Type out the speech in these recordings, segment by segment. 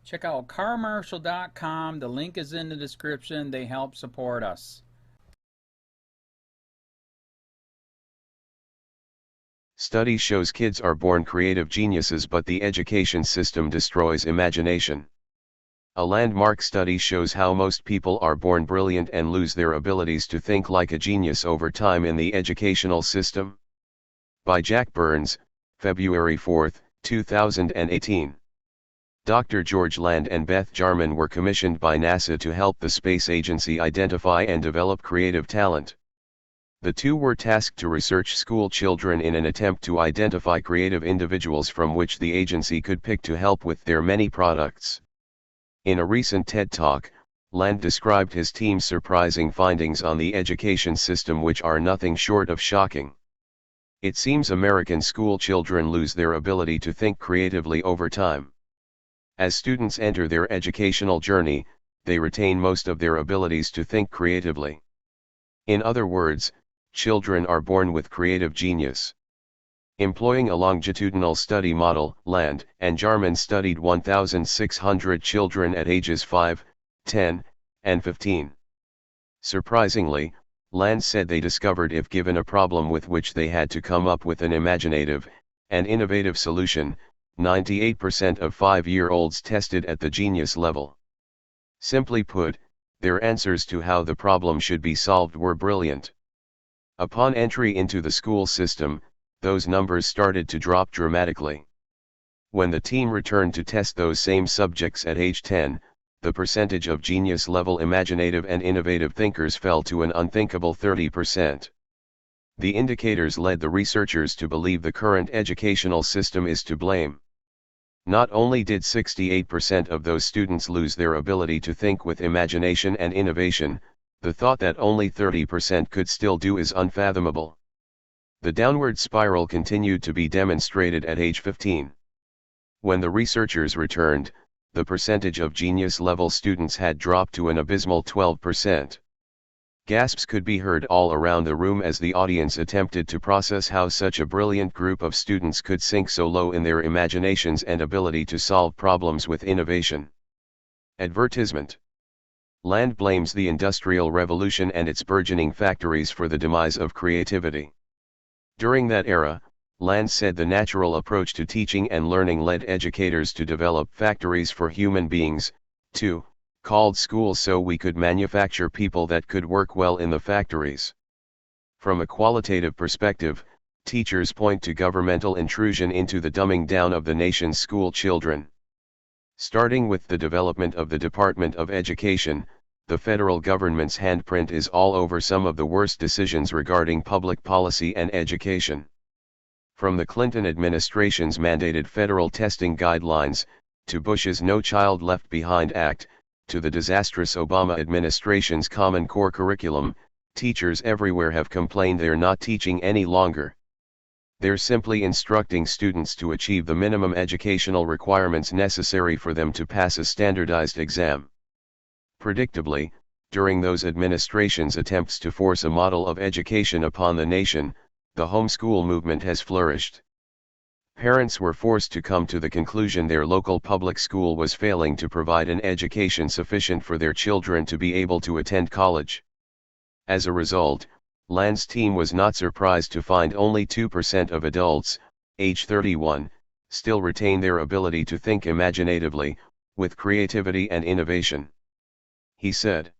Check out carmarshal.com. The link is in the description. They help support us. Study shows kids are born creative geniuses, but the education system destroys imagination. A landmark study shows how most people are born brilliant and lose their abilities to think like a genius over time in the educational system. By Jack Burns, February 4, 2018. Dr. George Land and Beth Jarman were commissioned by NASA to help the space agency identify and develop creative talent. The two were tasked to research school children in an attempt to identify creative individuals from which the agency could pick to help with their many products. In a recent TED Talk, Land described his team's surprising findings on the education system, which are nothing short of shocking. It seems American school children lose their ability to think creatively over time. As students enter their educational journey, they retain most of their abilities to think creatively. In other words, children are born with creative genius. Employing a longitudinal study model, Land and Jarman studied 1,600 children at ages 5, 10, and 15. Surprisingly, Land said they discovered if given a problem with which they had to come up with an imaginative and innovative solution, 98% of 5-year-olds tested at the genius level. Simply put, their answers to how the problem should be solved were brilliant. Upon entry into the school system, those numbers started to drop dramatically. When the team returned to test those same subjects at age 10, the percentage of genius-level imaginative and innovative thinkers fell to an unthinkable 30%. The indicators led the researchers to believe the current educational system is to blame. Not only did 68% of those students lose their ability to think with imagination and innovation, the thought that only 30% could still do is unfathomable. The downward spiral continued to be demonstrated at age 15. When the researchers returned, the percentage of genius-level students had dropped to an abysmal 12%. Gasps could be heard all around the room as the audience attempted to process how such a brilliant group of students could sink so low in their imaginations and ability to solve problems with innovation. Advertisement. Land blames the Industrial Revolution and its burgeoning factories for the demise of creativity. During that era, Land said the natural approach to teaching and learning led educators to develop factories for human beings, too, called schools, so we could manufacture people that could work well in the factories. From a qualitative perspective, teachers point to governmental intrusion into the dumbing down of the nation's school children. Starting with the development of the Department of Education, the federal government's handprint is all over some of the worst decisions regarding public policy and education. From the Clinton administration's mandated federal testing guidelines, to Bush's No Child Left Behind Act, to the disastrous Obama administration's Common Core curriculum, teachers everywhere have complained they're not teaching any longer. They're simply instructing students to achieve the minimum educational requirements necessary for them to pass a standardized exam. Predictably, during those administrations' attempts to force a model of education upon the nation, the homeschool movement has flourished. Parents were forced to come to the conclusion their local public school was failing to provide an education sufficient for their children to be able to attend college. As a result, Land's team was not surprised to find only 2% of adults, age 31, still retain their ability to think imaginatively, with creativity and innovation. He said,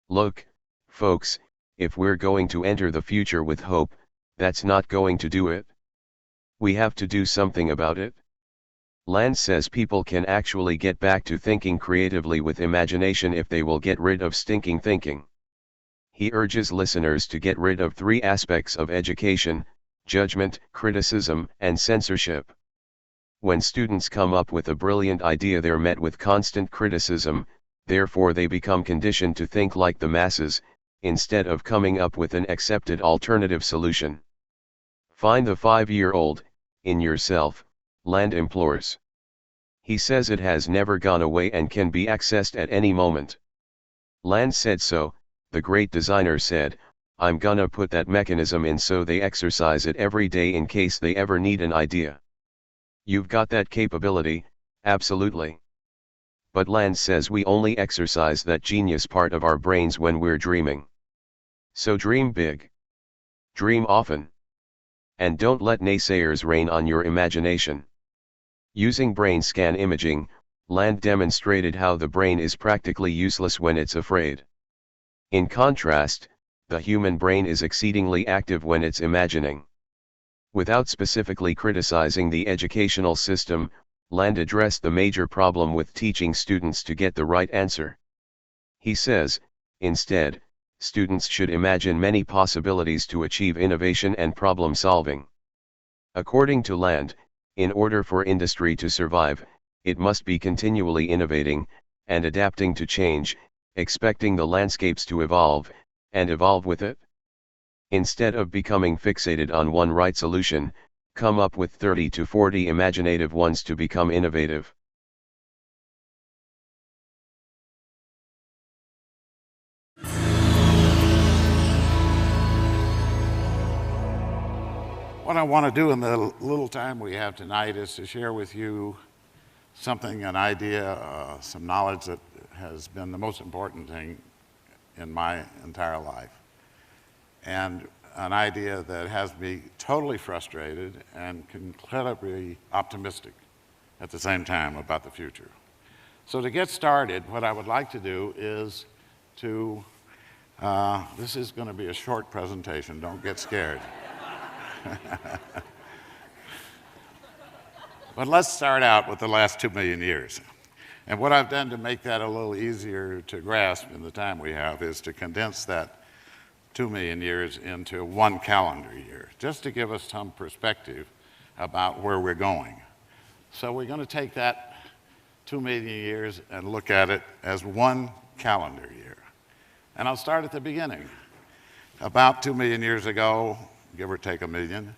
"Look, folks, if we're going to enter the future with hope, that's not going to do it. We have to do something about it." Land says people can actually get back to thinking creatively with imagination if they will get rid of stinking thinking. He urges listeners to get rid of 3 aspects of education: judgment, criticism, and censorship. When students come up with a brilliant idea, they're met with constant criticism, therefore they become conditioned to think like the masses, instead of coming up with an accepted alternative solution. Find the 5-year-old in yourself, Land implores. He says it has never gone away and can be accessed at any moment. Land said so, the great designer said, "I'm gonna put that mechanism in so they exercise it every day in case they ever need an idea." You've got that capability, absolutely. but land says we only exercise that genius part of our brains when we're dreaming. So dream big. Dream often. And don't let naysayers reign on your imagination. Using brain scan imaging, Land demonstrated how the brain is practically useless when it's afraid. In contrast, the human brain is exceedingly active when it's imagining. Without specifically criticizing the educational system, Land addressed the major problem with teaching students to get the right answer. He says, instead, students should imagine many possibilities to achieve innovation and problem solving. According to Land, in order for industry to survive, it must be continually innovating and adapting to change, expecting the landscapes to evolve, and evolve with it. Instead of becoming fixated on one right solution, come up with 30 to 40 imaginative ones to become innovative. What I want to do in the little time we have tonight is to share with you something, an idea, some knowledge that has been the most important thing in my entire life. And an idea that has me totally frustrated and incredibly optimistic at the same time about the future. So to get started, what I would like to do is to, this is going to be a short presentation, don't get scared. But let's start out with the last 2 million years. And what I've done to make that a little easier to grasp in the time we have is to condense that 2 million years into 1 calendar year, just to give us some perspective about where we're going. So we're going to take that 2 million years and look at it as 1 calendar year. And I'll start at the beginning. About 2 million years ago, give or take a million,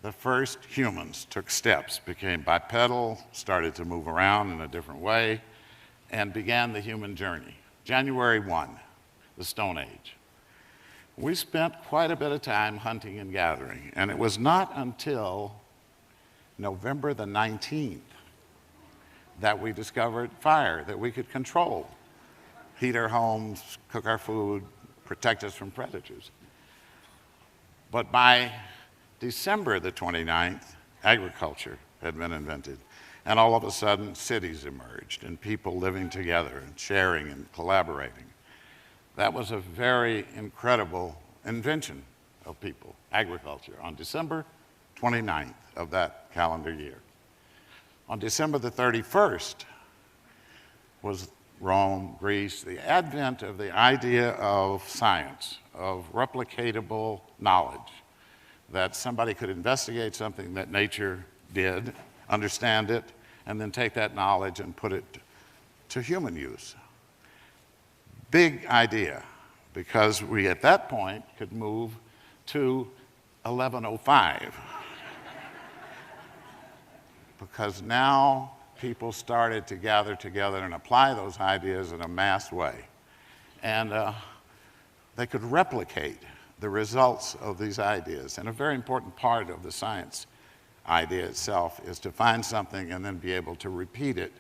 the first humans took steps, became bipedal, started to move around in a different way, and began the human journey. January 1, the Stone Age. We spent quite a bit of time hunting and gathering, and it was not until November the 19th that we discovered fire that we could control, heat our homes, cook our food, protect us from predators. But by December the 29th, agriculture had been invented, and all of a sudden cities emerged and people living together and sharing and collaborating. That was a very incredible invention of people, agriculture, on December 29th of that calendar year. On December the 31st was Rome, Greece, the advent of the idea of science, of replicatable knowledge, that somebody could investigate something that nature did, understand it, and then take that knowledge and put it to human use. Big idea, because we at that point could move to 1105. Because now people started to gather together and apply those ideas in a mass way. And they could replicate the results of these ideas. And a very important part of the science idea itself is to find something and then be able to repeat it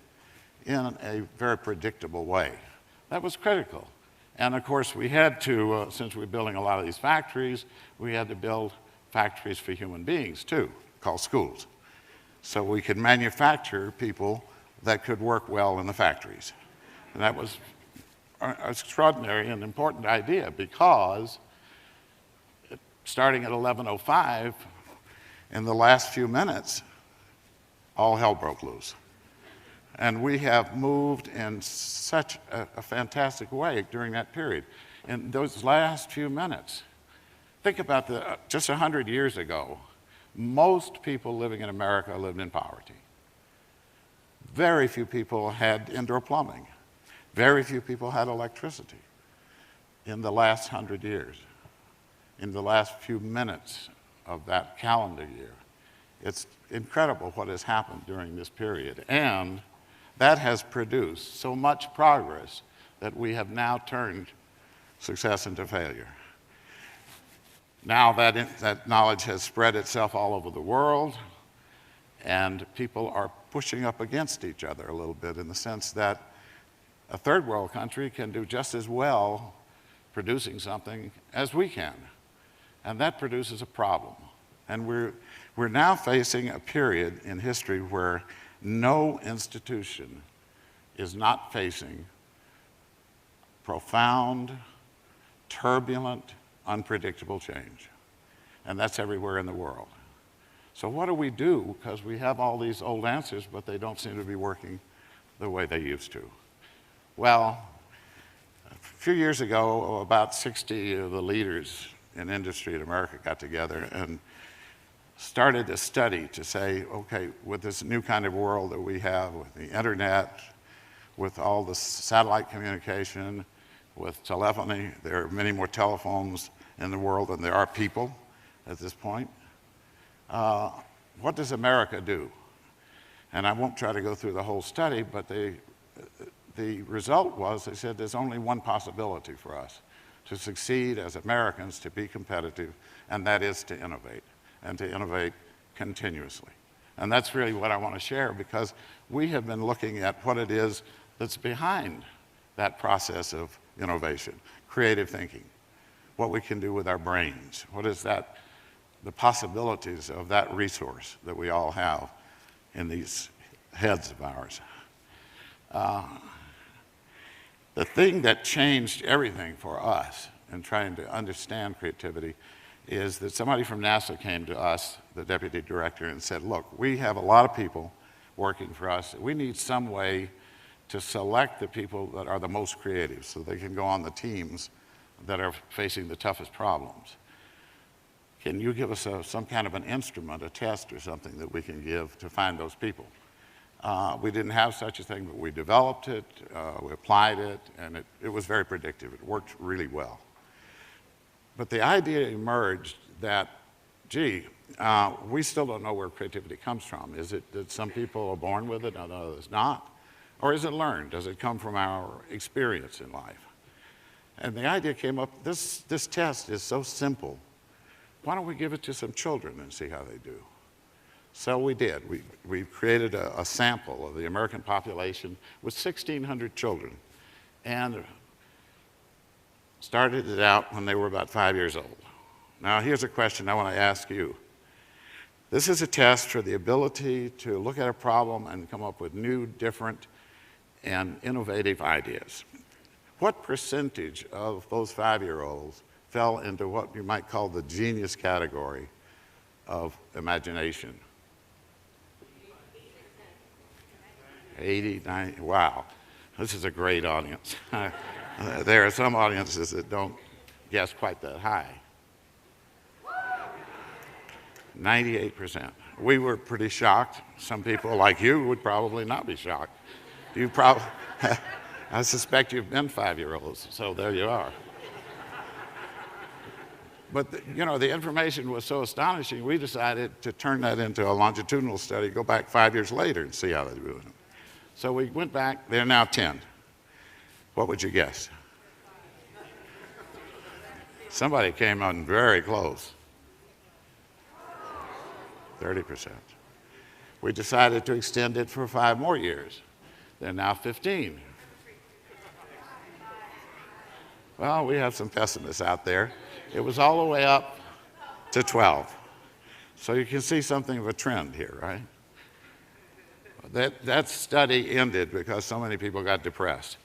in a very predictable way. That was critical. And of course, we had to, since we're building a lot of these factories, we had to build factories for human beings too, called schools. So we could manufacture people that could work well in the factories. And that was an extraordinary and important idea, because starting at 1105, in the last few minutes, all hell broke loose. And we have moved in such a fantastic way during that period. In those last few minutes, think about just 100 years ago, most people living in America lived in poverty. Very few people had indoor plumbing. Very few people had electricity. In the last 100 years, in the last few minutes of that calendar year, it's incredible what has happened during this period. And that has produced so much progress that we have now turned success into failure. Now that knowledge has spread itself all over the world, and people are pushing up against each other a little bit in the sense that a third world country can do just as well producing something as we can. And that produces a problem. And we're now facing a period in history where no institution is not facing profound, turbulent, unpredictable change. And that's everywhere in the world. So what do we do? Because we have all these old answers, but they don't seem to be working the way they used to. Well, a few years ago, about 60 of the leaders in industry in America got together and started a study to say, okay, with this new kind of world that we have, with the internet, with all the satellite communication, with telephony, there are many more telephones in the world than there are people at this point. What does America do? And I won't try to go through the whole study, but the result was, they said, there's only one possibility for us to succeed as Americans, to be competitive, and that is to innovate, and to innovate continuously. And that's really what I want to share, because we have been looking at what it is that's behind that process of innovation, creative thinking, what we can do with our brains, what is that, the possibilities of that resource that we all have in these heads of ours. The thing that changed everything for us in trying to understand creativity is that somebody from NASA came to us, the deputy director, and said, look, we have a lot of people working for us. We need some way to select the people that are the most creative so they can go on the teams that are facing the toughest problems. Can you give us some kind of an instrument, a test or something that we can give to find those people? We didn't have such a thing, but we developed it, we applied it, and it was very predictive. It worked really well. But the idea emerged that, gee, we still don't know where creativity comes from. Is it that some people are born with it and others not? Or is it learned? Does it come from our experience in life? And the idea came up, this test is so simple. Why don't we give it to some children and see how they do? So we did. We created a sample of the American population with 1,600 children and started it out when they were about 5 years old. Now here's a question I want to ask you. This is a test for the ability to look at a problem and come up with new, different, and innovative ideas. What percentage of those 5-year-olds fell into what you might call the genius category of imagination? 80, 90, wow. This is a great audience. There are some audiences that don't guess quite that high. 98%. We were pretty shocked. Some people like you would probably not be shocked. You probably, I suspect you've been 5-year-olds, so there you are. But you know, the information was so astonishing, we decided to turn that into a longitudinal study, go back 5 years later and see how they're doing it. So we went back, they're now 10. What would you guess? Somebody came on very close. 30%. We decided to extend it for 5 more years. They're now 15. Well, we have some pessimists out there. It was all the way up to 12. So you can see something of a trend here, right? That study ended because so many people got depressed.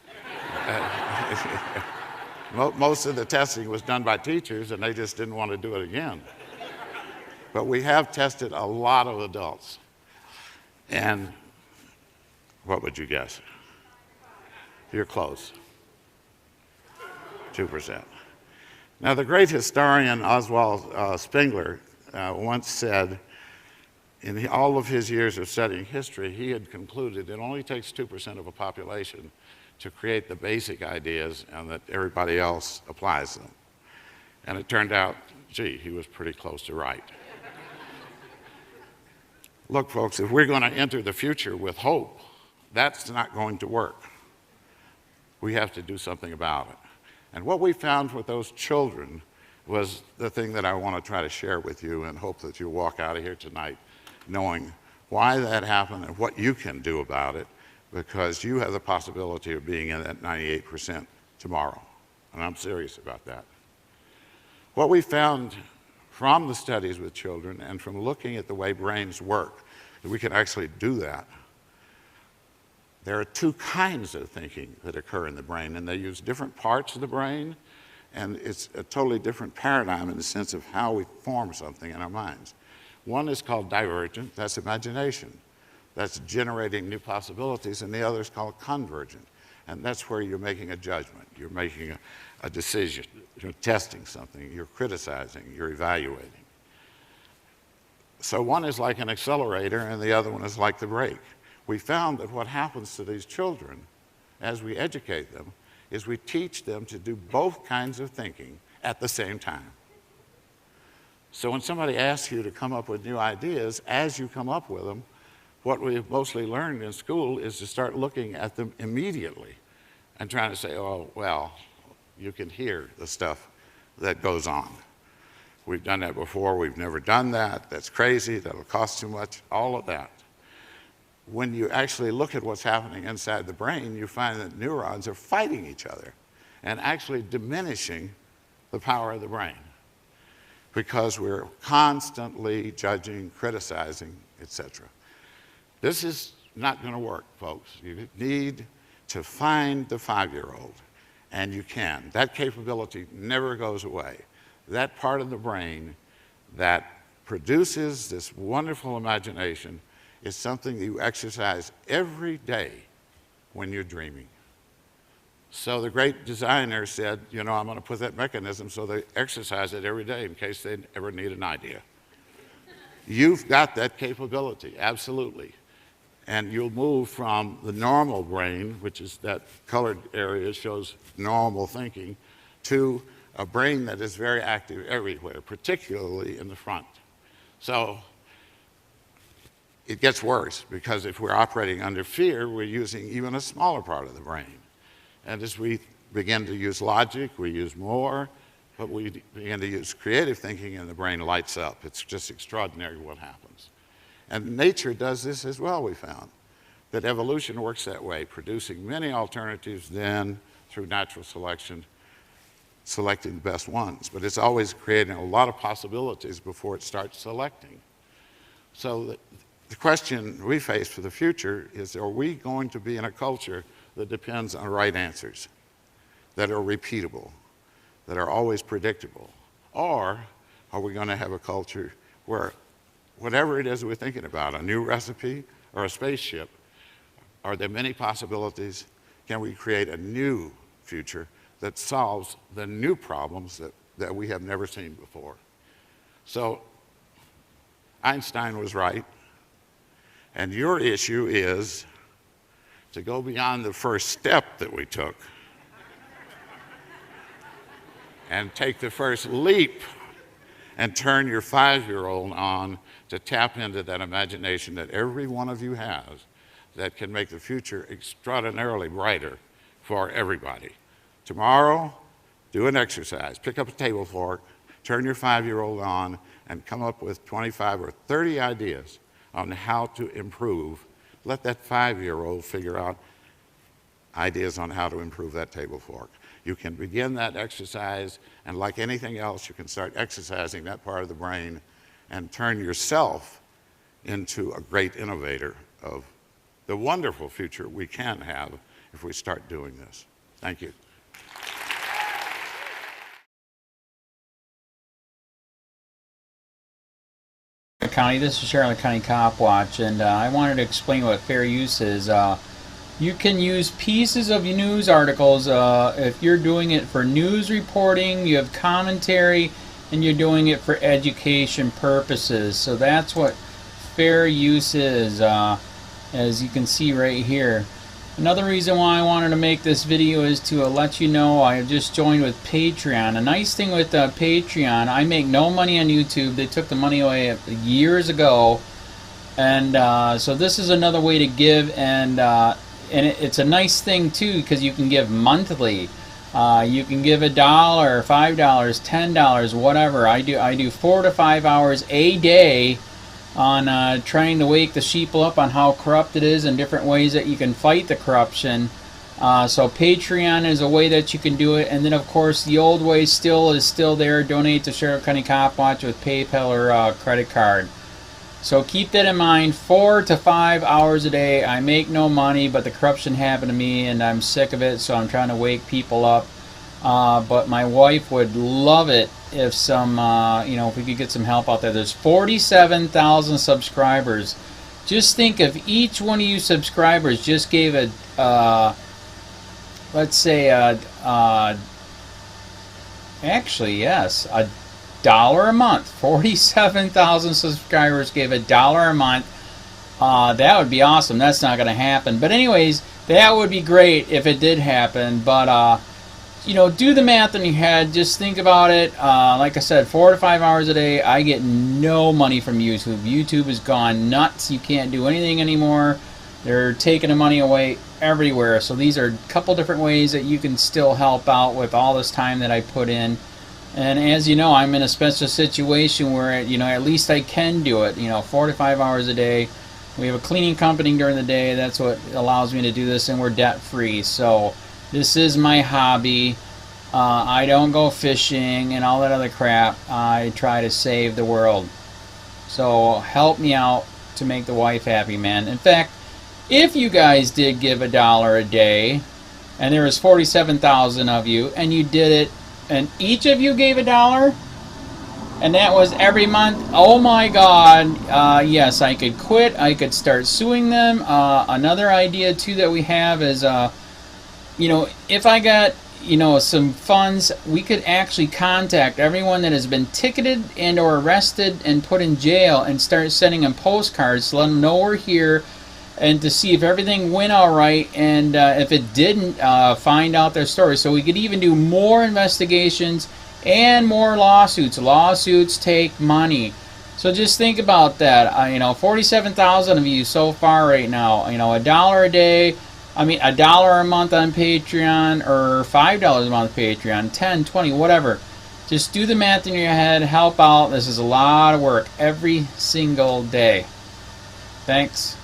Most of the testing was done by teachers, and they just didn't want to do it again. But we have tested a lot of adults. And what would you guess? You're close. 2%. Now, the great historian Oswald Spengler once said, in all of his years of studying history, he had concluded it only takes 2% of a population to create the basic ideas and that everybody else applies them. And it turned out, gee, he was pretty close to right. Look, folks, if we're going to enter the future with hope, that's not going to work. We have to do something about it. And what we found with those children was the thing that I want to try to share with you and hope that you walk out of here tonight knowing why that happened and what you can do about it, because you have the possibility of being in that 98% tomorrow. And I'm serious about that. What we found from the studies with children and from looking at the way brains work, that we can actually do that. There are two kinds of thinking that occur in the brain, and they use different parts of the brain, and it's a totally different paradigm in the sense of how we form something in our minds. One is called divergent, that's imagination. That's generating new possibilities, and the other is called convergent. And that's where you're making a judgment, you're making a decision, you're testing something, you're criticizing, you're evaluating. So one is like an accelerator and the other one is like the brake. We found that what happens to these children as we educate them is we teach them to do both kinds of thinking at the same time. So when somebody asks you to come up with new ideas, as you come up with them, what we've mostly learned in school is to start looking at them immediately and trying to say, oh, well, you can hear the stuff that goes on. We've done that before, we've never done that, that's crazy, that'll cost too much, all of that. When you actually look at what's happening inside the brain, you find that neurons are fighting each other and actually diminishing the power of the brain because we're constantly judging, criticizing, etc. This is not going to work, folks. You need to find the 5-year-old, and you can. That capability never goes away. That part of the brain that produces this wonderful imagination is something that you exercise every day when you're dreaming. So the great designer said, you know, I'm going to put that mechanism so they exercise it every day in case they ever need an idea. You've got that capability, absolutely. And you'll move from the normal brain, which is that colored area shows normal thinking, to a brain that is very active everywhere, particularly in the front. So it gets worse because if we're operating under fear, we're using even a smaller part of the brain. And as we begin to use logic, we use more, but we begin to use creative thinking and the brain lights up. It's just extraordinary what happens. And nature does this as well, we found, that evolution works that way, producing many alternatives, then through natural selection, selecting the best ones. But it's always creating a lot of possibilities before it starts selecting. So the question we face for the future is, are we going to be in a culture that depends on right answers, that are repeatable, that are always predictable? Or are we going to have a culture where whatever it is we're thinking about, a new recipe or a spaceship, are there many possibilities? Can we create a new future that solves the new problems that we have never seen before? So Einstein was right, and your issue is to go beyond the first step that we took and take the first leap and turn your 5-year-old on to tap into that imagination that every one of you has that can make the future extraordinarily brighter for everybody. Tomorrow, do an exercise. Pick up a table fork, turn your 5-year-old on, and come up with 25 or 30 ideas on how to improve. Let that 5-year-old figure out ideas on how to improve that table fork. You can begin that exercise, and like anything else, you can start exercising that part of the brain and turn yourself into a great innovator of the wonderful future we can have if we start doing this. Thank you. County, this is Charlotte County COPWATCH, and I wanted to explain what fair use is. You can use pieces of news articles if you're doing it for news reporting, you have commentary, and you're doing it for education purposes. So that's what fair use is, as you can see right here. Another reason why I wanted to make this video is to let you know I just joined with Patreon. A nice thing with Patreon, I make no money on YouTube. They took the money away years ago, and so this is another way to give, and it's a nice thing too because you can give monthly. You can give $1, $5, $10, whatever. I do 4 to 5 hours a day on trying to wake the sheeple up on how corrupt it is and different ways that you can fight the corruption. So Patreon is a way that you can do it, and then of course the old way is still there. Donate to Sheriff County Cop Watch with PayPal or credit card. So keep that in mind. 4 to 5 hours a day. I make no money, but the corruption happened to me, and I'm sick of it. So I'm trying to wake people up. But my wife would love it if if we could get some help out there. There's 47,000 subscribers. Just think if each one of you subscribers just gave a let's say actually yes, $1 a month. 47,000 subscribers gave $1 a month. That would be awesome. That's not going to happen, but anyways, that would be great if it did happen. But do the math in your head. Just think about it. Like I said, 4 to 5 hours a day. I get no money from YouTube. YouTube has gone nuts. You can't do anything anymore. They're taking the money away everywhere. So these are a couple different ways that you can still help out with all this time that I put in. And as you know, I'm in a special situation where at least I can do it. 4 to 5 hours a day. We have a cleaning company during the day. That's what allows me to do this, and we're debt free. So this is my hobby. I don't go fishing and all that other crap. I try to save the world. So help me out to make the wife happy, man. In fact, if you guys did give $1 a day, and there was 47,000 of you, and you did it, and each of you gave $1, and that was every month, oh my God, yes, I could quit. I could start suing them. Another idea too that we have is, if I got some funds, we could actually contact everyone that has been ticketed and or arrested and put in jail and start sending them postcards to let them know we're here, and to see if everything went all right, and if it didn't, find out their story. So we could even do more investigations and more lawsuits. Lawsuits take money. So just think about that. 47,000 of you so far right now. $1 a day. $1 a month on Patreon, or $5 a month Patreon, 10, 20, whatever. Just do the math in your head. Help out. This is a lot of work every single day. Thanks.